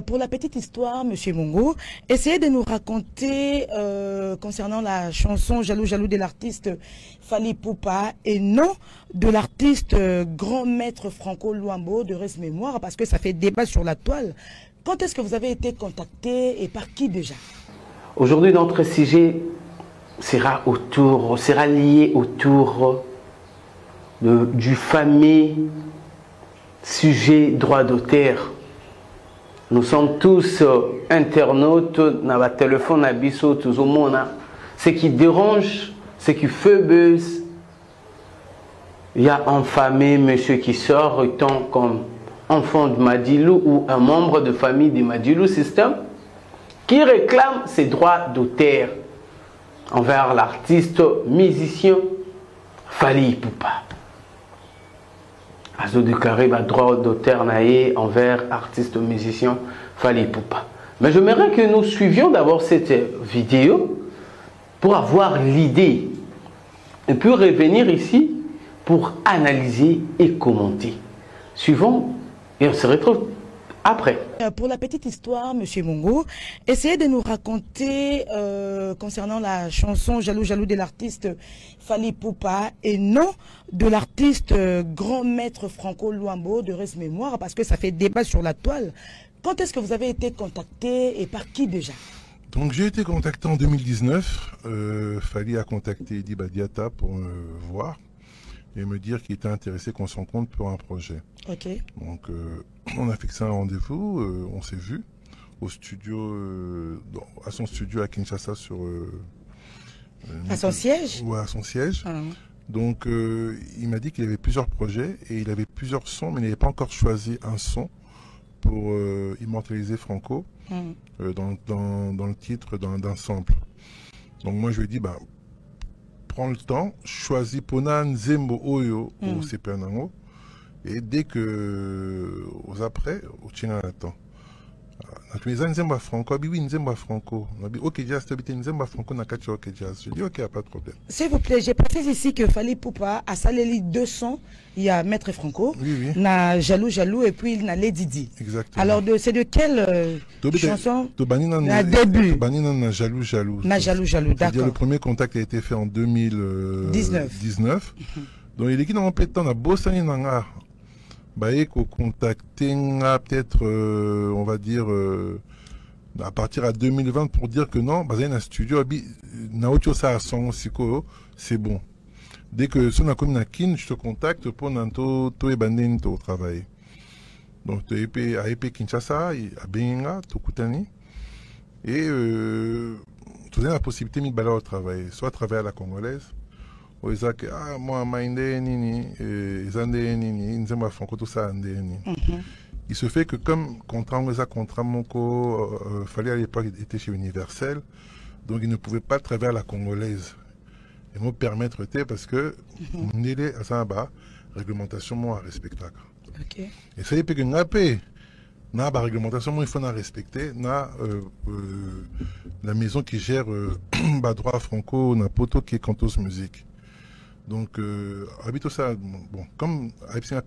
Pour la petite histoire, Monsieur Mongo, essayez de nous raconter concernant la chanson Jaloux Jaloux de l'artiste Fally Ipupa et non de l'artiste grand maître Franco Luambo de Res Mémoire, parce que ça fait débat sur la toile. Quand est-ce que vous avez été contacté et par qui déjà? Aujourd'hui, notre sujet sera lié autour du fameux sujet droit d'auteur. Nous sommes tous internautes, dans le téléphone, tout le monde. Ce qui dérange, ce qui fait buzz, il y a un fameux monsieur qui sort, étant comme enfant de Madilou ou un membre de famille de Madilou System, qui réclame ses droits d'auteur envers l'artiste musicien Fally Ipupa. Azo déclaré le droit d'auteur envers artiste musicien Fally Ipupa. Mais j'aimerais que nous suivions d'abord cette vidéo pour avoir l'idée et puis revenir ici pour analyser et commenter. Suivons et on se retrouve après. Pour la petite histoire, Monsieur Mongo, essayez de nous raconter concernant la chanson Jaloux Jaloux de l'artiste Fally Ipupa et non de l'artiste grand maître Franco Luambo de Res Mémoire, parce que ça fait débat sur la toile. Quand est-ce que vous avez été contacté et par qui déjà? Donc j'ai été contacté en 2019. Fally a contacté Eddie Badiata pour me voir et me dire qu'il était intéressé qu'on se rencontre pour un projet. Ok. Donc on a fixé un rendez-vous, on s'est vu au studio, à son studio à Kinshasa sur... à son siège? Ouais, à son siège. Ah. Donc il m'a dit qu'il avait plusieurs projets et il avait plusieurs sons, mais il n'avait pas encore choisi un son pour immortaliser Franco dans le titre d'un sample. Donc moi je lui ai dit, bah, prends le temps, choisis Pona Nzembo Oyo au Sepenango, et dès que aux après, au China attend. Je dis Nzembo Franco, oui Nzembo Franco. On a dit ok jazz, tu habites Nzembo Franco na kachi ok jazz. Je dis ok, pas de problème. S'il vous plaît, j'ai précisé ici que Fally Ipupa a salé 2 sons. Il y a Maître Franco, oui. na Jaloux Jaloux et puis il a Lady Di. Exactement. Alors c'est de quelle chanson? Na début. Banina na Jaloux Jaloux. Na Jaloux Jaloux, d'accord. Le premier contact a été fait en 2019. Donc il est qui dans mon temps na Bossani Nanga. Bah, contacter peut-être, on va dire, à partir à 2020 pour dire que non, bah, il y a un studio, c'est bon. Dès que son a comme kin, je te contacte pour nanto to ebanden to travailler. Donc tu es à EP Kinshasa, à Benga, Tokutani, et tu as la possibilité de me au travail, soit travailler à la congolaise. Moi, il se fait que comme contrat Moko, Fally à l'époque était chez Universel, donc il ne pouvait pas travailler à la congolaise et me permettre parce que on est à ça réglementation moi respectable. Et ça y est que n'apé na réglementation il faut la respecter la maison qui gère droit Franco na poto qui est Cantos Musique. Donc, habite ça, bon, comme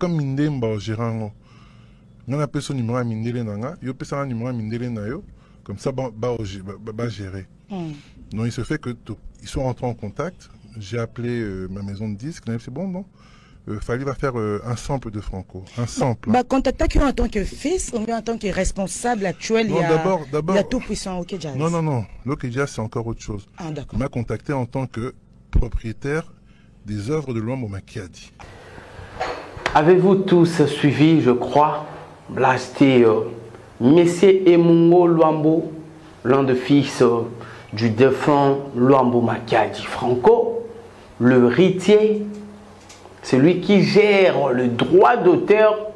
Mindemba gérant, on a son numéro à Mindele Nanga, il y a un numéro à Mindele Nayo, comme ça, gérer. Donc, il se fait que ils sont rentrés en contact. J'ai appelé ma maison de disques, c'est bon, non? Fally va faire un sample de Franco, un sample. Contacter en tant que fils ou en tant que responsable actuel, non, il y a tout puissant OK Jazz. Non, OK Jazz, c'est encore autre chose. Ah, d'accord. Il m'a contacté en tant que propriétaire des œuvres de Luambo Makiadi. Avez-vous tous suivi, je crois, c'était Monsieur Emungo Luambo, l'un des fils du défunt Luambo Makiadi Franco, le héritier, celui qui gère le droit d'auteur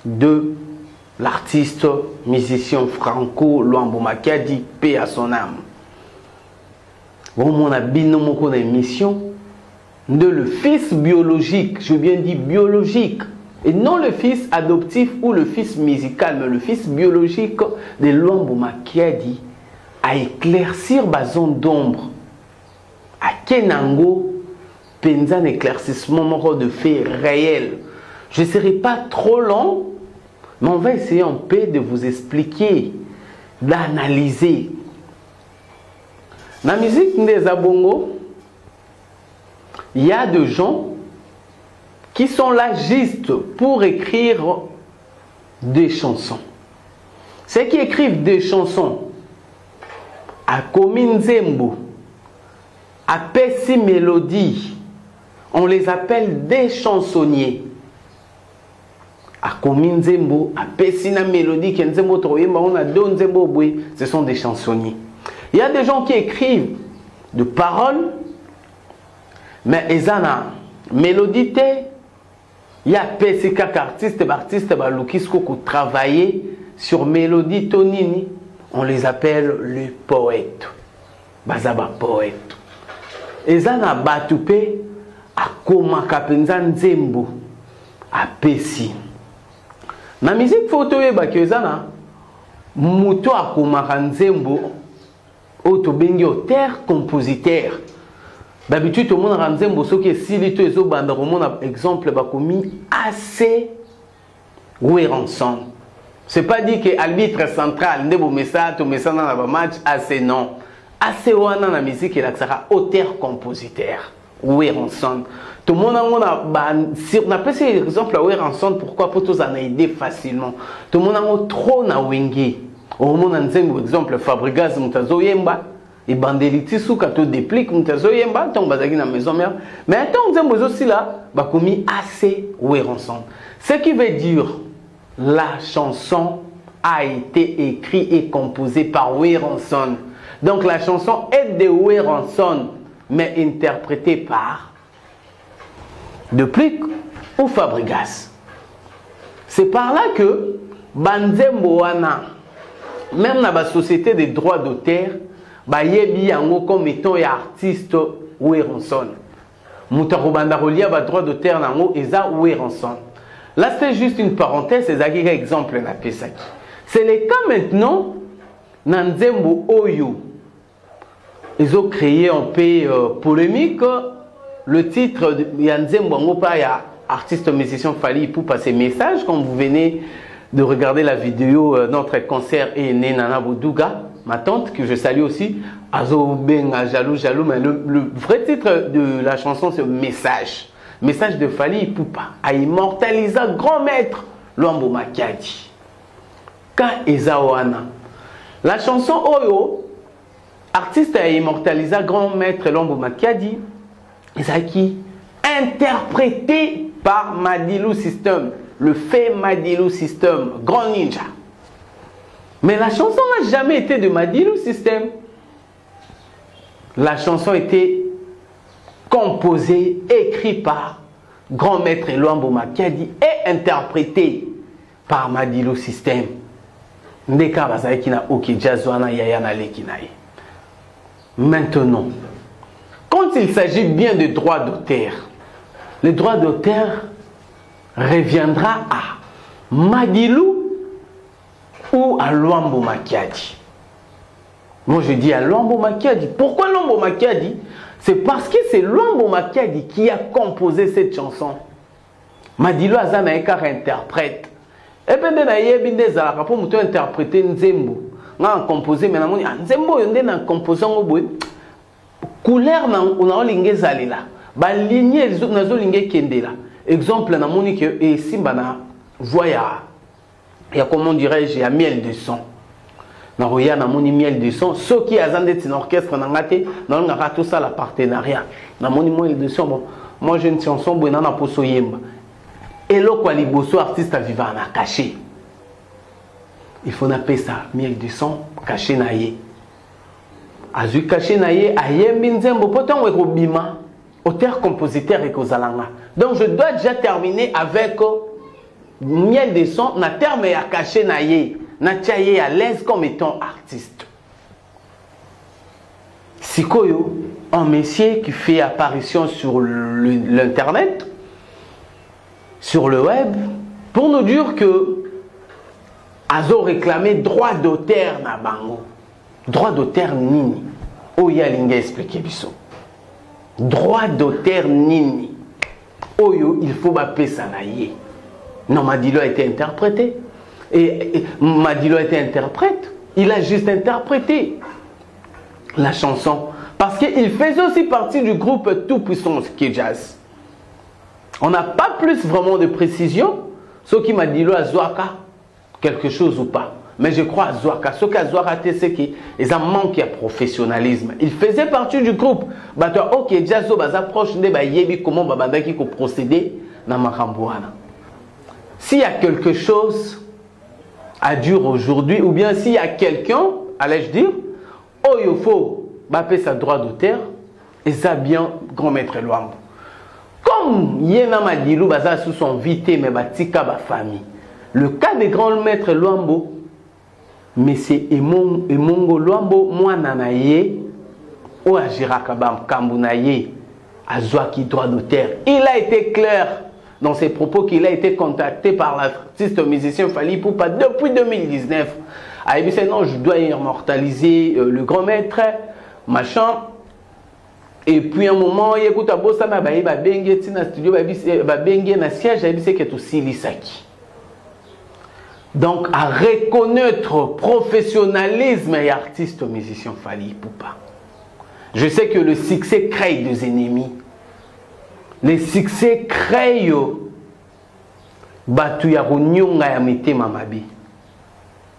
de l'artiste musicien Franco Luambo Makiadi, paix à son âme. Bon, mon abino dans l'émission de le fils biologique, je viens dire biologique, et non le fils adoptif ou le fils musical, mais le fils biologique de Luambo Makiadi à éclaircir ma zone d'ombre. À Kenango, un éclaircissement de faits réels. Je ne serai pas trop long Mais on va essayer en paix de vous expliquer, d'analyser. Dans la musique des Abongo, il y a des gens qui sont là juste pour écrire des chansons. Ceux qui écrivent des chansons à Kominzembo, à Pessi Mélodie, on les appelle des chansonniers. À Kominzembo, à Pessi na Mélodie, ce sont des chansonniers. Il y a des gens qui écrivent de paroles, mais ils ont une mélodie. Il y a des artistes qui travaillent sur mélodie tonini. On les appelle les poètes. Bazaba poète. Ils ont un batoupé à Koma Kapenza Nzembo à Pessi. Na musique photo et bakezana muto a Koma Nzembo autobengi auteur compositeur. D'habitude, tout le monde a dit que si les deux bandes, par exemple, bakomi assez ouéranson. C'est pas dit que l'arbitre central ne vous met ça dans le match assez non. Assez ouana la musique il sera auteur compositeur ouéranson. Tout le monde a on appelle cet exemple ouéranson pourquoi pour tous en aider facilement. Tout le monde a trop na wengi. Au moment un exemple Fabregas Mutazo Yemba. Et bandeliti sous quand on déplique Mutazo Yemba ton bazaki na maison mère. Mais attends on dit aussi là bakomi assez ouéranson. Ce qui veut dire la chanson a été écrite et composée par Ouéranson. Donc la chanson est de Ouéranson, mais interprétée par Deplique ou Fabregas. C'est par là que Banzemboana, même dans la société des droits d'auteur, bayebi yango comme étant artiste Ouéranson. Moutaro bandarolia ba droit d'auteur nango eza Ouéranson. Là, c'est juste une parenthèse, c'est un exemple. C'est le cas maintenant, Nanzembo Oyo. Ils ont créé un peu polémique. Le titre de Nanzembo Ngopa, il y a artiste musicien Fally pour passer message. Comme vous venez de regarder la vidéo, notre concert est né Nana Boudouga, ma tante, que je salue aussi. Azo Benga, jaloux, mais le vrai titre de la chanson, c'est Message. Message de Fally Ipupa a immortalisé grand maître Luambo Makiadi. Quand Ezawana. La chanson Oyo, artiste a immortalisé grand maître Luambo Makiadi, Ezaki, interprété par Madilu System, le fait Madilu System, grand ninja. Mais la chanson n'a jamais été de Madilu System. La chanson était composé, écrit par grand maître Luambo Makiadi et interprété par Madilu System. Maintenant, quand il s'agit bien de droits d'auteur, le droit d'auteur reviendra à Madilu ou à Luambo Makiadi. Moi je dis à Luambo Makiadi. Pourquoi Luambo Makiadi? C'est parce que c'est Luambo Makiadi qui a composé cette chanson. Madilu Azana Ekar interprète. Et bien, il y a des arabes pour interpréter Nzembo. On a composé, mais Nzembo, on a composé en couleur, on a lingué Zalila. Ba lignée, on a lingué Kendela. Exemple, on a monique et Simbana, voya. Il y a comment dirais-je, il y a miel de son. Naroya na moni miel de son, ceux qui azandent un orchestre n'angate, non on a tout ça la partenariat. Na moni miel de son, bon, moi j'ai une chanson bonne na poso yemba. Et là quoi les bosso artistes à vivre na caché. Il faut appeler ça miel de son caché naie. Azu caché naie ayembi nzembo poton we robima, auteur compositeur et kozalanga. Donc je dois déjà terminer avec miel de son na terme ya caché naie. Natchaye à l'aise comme étant artiste. Sikoyo, un monsieur qui fait apparition sur l'internet, sur le web, pour nous dire que Azo réclamé droit d'auteur na bango. Droit d'auteur nini. Oya linga expliquer biso. Droit d'auteur nini. Oyo, il faut m'appeler ça naïe. Non, Madilu a été interprété. Et Madilo était interprète. Il a juste interprété la chanson. Parce qu'il faisait aussi partie du groupe Tout Puissant qui est jazz. On n'a pas plus vraiment de précision. Ce qui m'a dit à Zouaka, quelque chose ou pas. Mais je crois à Zouaka. Ce qu'à Zouaka, c'est qu'il a manqué de professionnalisme. Il faisait partie du groupe. Bah, toi, ok, jazz, bah, approche de Yebi, comment bah, qui procéder dans Makambouana. S'il y a quelque chose à dire aujourd'hui, ou bien s'il y a quelqu'un, allais-je dire, oh, il faut payer sa droit d'auteur, et ça bien, grand maître Luambo. Comme Yéna Madilou baza sous son vité, mais batika ba famille. Le cas des grands maîtres Luambo, mais c'est Emongo Luambo, moi nanaye, ou Ajirakabam Kambunaye, Azouaki droit d'auteur. Il a été clair dans ses propos qu'il a été contacté par l'artiste musicien Fally Ipupa depuis 2019. Ah, il dit non, je dois immortaliser le grand maître, machin. Et puis un moment, il écoute à Bossama, il va bengue dans studio, il va bengue dans siège, il dit que tout Silisaki. Donc, à reconnaître professionnalisme et artiste musicien Fally Ipupa. Je sais que le succès crée des ennemis. Le succès crée batu ya kunyonga ya mitema mabi.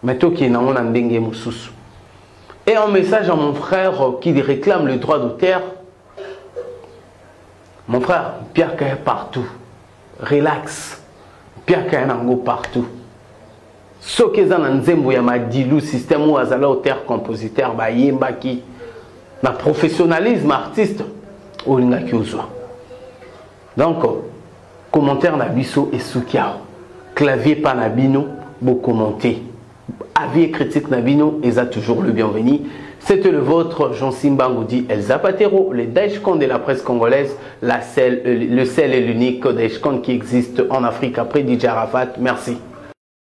Mais toi qui es dans mon ambenge mususu. Et un message à mon frère qui réclame le droit d'auteur. Mon frère, Pierre Kaya partout. Relax. Pierre Kaya nango partout. Ce qui est dans Nzembo ya Madilou, système où azala auteur, compositeur, ba yemba ki. Na professionnalisme artiste. Olinga ki ozwa. Donc, commentaire Nabiso et Soukiao. Clavier pas Nabino, beau commenter. Avis et critique Nabino, ils ont toujours le bienvenu. C'était le vôtre, Jean Simbangoudi, El Zapatero, le Daeshkon de la presse congolaise, le seul et l'unique Daeshkon qui existe en Afrique après DJ Arafat. Merci.